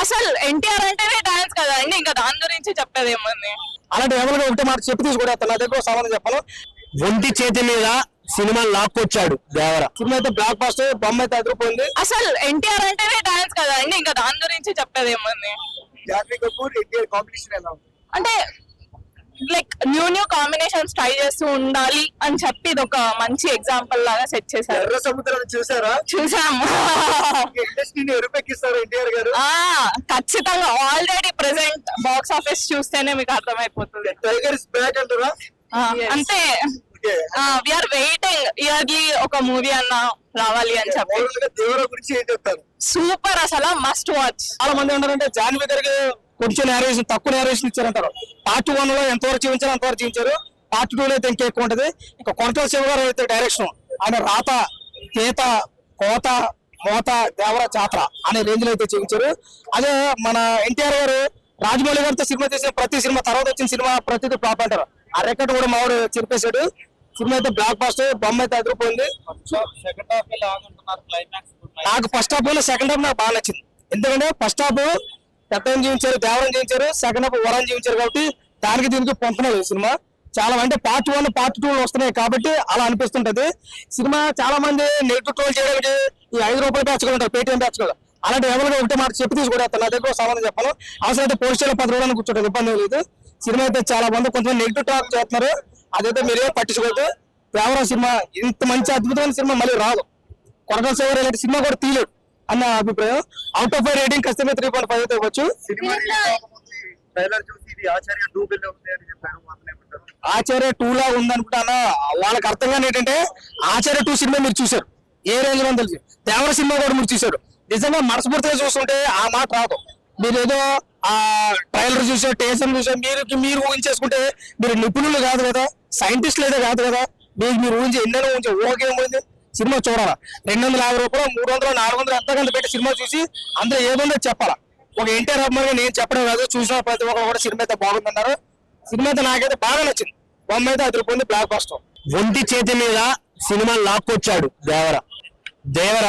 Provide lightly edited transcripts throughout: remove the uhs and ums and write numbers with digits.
అసలు ఎన్టీఆర్ అంటేనే డాన్స్ కదా అండి, ఇంకా దాని గురించి చెప్పేది ఏముంది. అలాంటి ఎవరికి ఒకటే మాట చెప్పి తీసుకుని నా దగ్గర సమాధానం చెప్పాను. ఒంటి చేతి మీద సినిమా లాక్కొచ్చాడు దేవర. సినిమా అయితే బ్లాక్ బాస్టర్, బొమ్మ అయితే అదిరిపోయింది. అసలు ఎన్టీఆర్ అంటేనే డాన్స్ కదా అండి, ఇంకా దాని గురించి చెప్పేది ఏముంది. జాన్వీ కపూర్ ఎన్టీఆర్ కాంబినేషన్ ఎలా ఉంది? అంటే లైక్ న్యూ కాంబినేషన్స్ ట్రై చేస్తూ ఉండాలి అని చెప్పి ఇది ఒక మంచి ఎగ్జాంపుల్ లాగా సెట్ చేశారు. ఎర్ర సముద్రాన్ని చూసారా? చూసాము. ఇండస్ట్రీని ఎరుపెక్కిస్తారు ఎన్టీఆర్ గారు. ఖచ్చితంగా ఆల్రెడీ ప్రెసెంట్ బాక్స్ ఆఫీస్ చూస్తేనే మీకు అర్థమైపోతుంది. టైగర్ ఇస్ బ్యాక్ అంటారా? అంతే. వీఆర్ వెయిటింగ్ ఇయర్లీ ఒక మూవీ అన్న రావాలి అని చెప్పి. దేవర గురించి ఏం చెప్తారు? సూపర్, అసలు మస్ట్ వాచ్. చాలా మంది ఏమంటారంటే జాన్వీ గారికి కొంచెం నేరేషన్, తక్కువ నేరేషన్ ఇచ్చారంటారు. పార్ట్ 1 లో ఎంతవరకు చూపించారు అంతవరకు చూపించారు. పార్ట్ 2 లో అయితే ఇంకా ఎక్కువ ఉంటది. ఇంకా కొనకల శివ గారు అయితే డైరెక్షన్, ఆయన రాత, కేత, కోత, మోత, దేవర, జాతర అనే రేంజ్ లో అయితే చూపించారు. అదే మన ఎన్టీఆర్ గారు రాజమౌళి గారితో సినిమా చేసిన ప్రతి సినిమా, తర్వాత వచ్చిన సినిమా ప్రతిదీ ఫ్లాప్ అంటారు. ఆ రికార్డ్ కూడా మావాడు చెరిపేశాడు. సినిమా అయితే బ్లాక్ బాస్టర్, బొమ్మ అయితే అదిరిపోయింది. నాకు ఫస్ట్ హాఫ్ సెకండ్ హాఫ్ నాకు బాగా నచ్చింది. ఎందుకంటే ఫస్ట్ హాఫ్ పెద్దని జీవించారు, దేవరం జీవించారు, సెకండ్ హాఫ్ వరం జీవించారు కాబట్టి దానికి దీనికి పొందుతున్నది సినిమా. చాలా అంటే పార్ట్ 1 పార్ట్ 2 వస్తున్నాయి కాబట్టి అలా అనిపిస్తుంటది. సినిమా చాలా మంది నెగిటివ్ ట్రోల్ చేయడానికి ఈ 5 రూపాయలు బ్యాచ్ కూడా ఉంటారు, పేటీఎం బ్యాచ్ కూడా. అలాంటి ఎవరికి ఒకటే మాట చెప్పి తీసుకుంటాను. నా దగ్గర సమాధానం చెప్పాను. అవసరం అయితే పోలీస్ స్టేషన్ 10 రోజులు కూర్చోండి, ఇబ్బంది లేదు. సినిమా అయితే చాలా మంది కొంతమంది నెగిటివ్ టాక్ చేస్తున్నారు, అదైతే మీరేం పట్టించుకోవద్దు. దేవరం సినిమా ఇంత మంచి అద్భుతమైన సినిమా మళ్ళీ రాదు. కొనకల శివ ఇలాంటి సినిమా కూడా తీయలేదు అన్న అభిప్రాయం. అవుట్ ఆఫ్ 5 రేటింగ్ ఖచ్చితంగా 3.5 అయితే ఇవ్వచ్చు. ఆచార్య 2 లా ఉందనుకుంటానా. వాళ్ళకి అర్థం కానీ ఏంటంటే ఆచార్య 2 సినిమా మీరు చూసారు, ఏ రేంజ్ లో తెలిసి. దేవర సినిమా కూడా మీరు చూసారు. నిజంగా మనస్ఫూర్తిగా చూస్తుంటే ఆ మాట రాదు. మీరు ఏదో ఆ ట్రైలర్ చూసారు, టేజర్ చూసారు, మీరు ఊహించేసుకుంటే మీరు నిపుణులు కాదు కదా, సైంటిస్టులు అయితే కాదు కదా. మీరు ఊహించి ఎన్నెన్నో ఊహించి ఊహకేమైంది. సినిమా చూడాలా. 250 రూపాయలు, 300, 400 ఎంతకంత పెట్టి సినిమా చూసి అందులో ఏముందో చెప్పాలా. ఒక ఎన్టీఆర్ అభిమానిగా నేను చెప్పడం కాదు, చూసిన ప్రతి ఒక్కరు కూడా సినిమా అయితే బాగుందన్నారు. సినిమా అయితే నాకైతే బాగా నచ్చింది. బొమ్మ అయితే అదిరిపోయింది, బ్లాక్ బాస్టర్. ఒంటి చేతి మీద సినిమా లాక్కొచ్చాడు దేవర. దేవర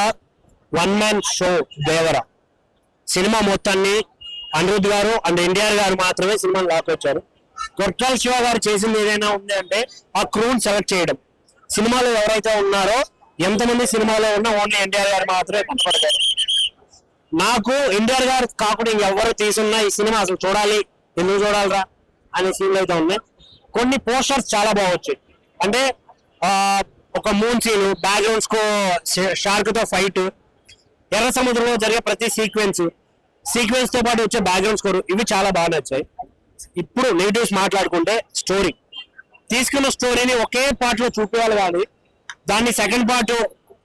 1 మ్యాన్ షో. దేవర సినిమా మొత్తాన్ని అనిరుద్ధ్ గారు అండ్ ఎన్టీఆర్ గారు మాత్రమే సినిమాని లాక్కొచ్చారు. కొట్టాల శివ గారు చేసింది ఏదైనా ఉంది అంటే ఆ క్రూని సెలెక్ట్ చేయడం. సినిమాలో ఎవరైతే ఉన్నారో, ఎంతమంది సినిమాలో ఉన్నా ఓన్లీ ఎన్టీఆర్ గారు మాత్రమే కనపడతారు. నాకు ఎన్టీఆర్ గారు కాకుండా ఎవరు తీసున్నా ఈ సినిమా అసలు చూడాలి, ఎందుకు చూడాలరా అనే సీన్లు అయితే ఉన్నాయి. కొన్ని పోస్టర్స్ చాలా బాగా వచ్చాయి. అంటే ఒక మూన్ సీన్, బ్యాక్గ్రౌండ్స్ కో షార్క్ తో ఫైట్, ఎర్ర సముద్రంలో జరిగే ప్రతి సీక్వెన్స్ తో పాటు వచ్చే బ్యాక్గ్రౌండ్ స్కోర్, ఇవి చాలా బాగా నచ్చాయి. ఇప్పుడు నెగిటివ్స్ మాట్లాడుకుంటే స్టోరీ, తీసుకున్న స్టోరీని ఒకే పార్ట్ లో చూపించాలి కానీ దాన్ని సెకండ్ పార్ట్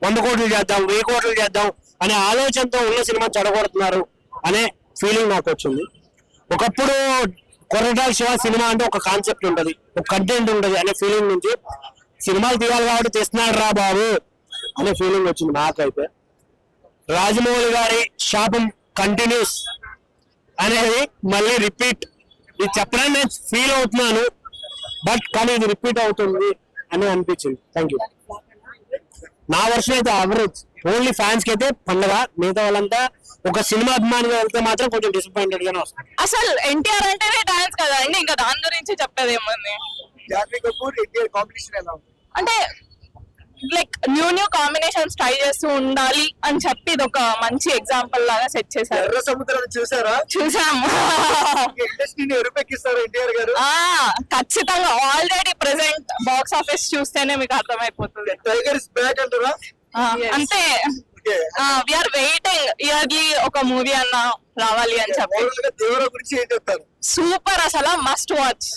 100 కోట్లు చేద్దాం, 1000 కోట్లు చేద్దాం అనే ఆలోచనతో ఉన్న సినిమా చెడగొడుతున్నారు అనే ఫీలింగ్ నాకు వచ్చింది. ఒకప్పుడు కొరటాల శివ సినిమా అంటే ఒక కాన్సెప్ట్ ఉంటది, ఒక కంటెంట్ ఉంటది అనే ఫీలింగ్ నుంచి సినిమాలు తీయాలి కాబట్టి తీస్తున్నాడు రా బాబు అనే ఫీలింగ్ వచ్చింది నాకైతే. రాజమౌళి గారి శాపం కంటిన్యూస్ అనేది మళ్ళీ రిపీట్. ఇది చెప్పడానికి నేను ఫీల్ అవుతున్నాను, బట్ కానీ ఇది రిపీట్ అవుతుంది అని అనిపించింది. Thank you. నా వర్షన్ అయితే యావరేజ్. ఓన్లీ ఫ్యాన్స్ కి అయితే పండగ, మిగతా వాళ్ళంతా ఒక సినిమా అభిమానిగా వెళ్తే మాత్రం కొంచెం డిసప్పాయింటెడ్ గానే వస్తుంది. అసలు ఎన్టీఆర్ అంటేనే డాన్స్ కదా అండి, ఇంకా దాని గురించి చెప్పేది ఏముంది. జాన్వీ కపూర్ ఎన్టీఆర్ కాంబినేషన్ ఎలా ఉంది? అంటే లైక్ న్యూ కాంబినేషన్స్ ట్రై చేస్తూ ఉండాలి అని చెప్పి ఇది ఒక మంచి ఎగ్జాంపుల్ లాగా సెట్ చేశారు. ఎర్ర సముద్రాన్ని చూసారా? చూసాము. ఇండస్ట్రీని ఎరుపెక్కిస్తారు ఎన్టీఆర్ గారు. ఖచ్చితంగా ఆల్రెడీ ప్రెసెంట్ బాక్స్ ఆఫీస్ చూస్తేనే మీకు అర్థమైపోతుంది. టైగర్ ఇస్ బ్యాక్ అంటారా? అంతే. వీఆర్ వెయిటింగ్ ఇయర్లీ ఒక మూవీ అన్న రావాలి అని చెప్పి. దేవర గురించి ఏం చెప్తారు? సూపర్, అసలు మస్ట్ వాచ్.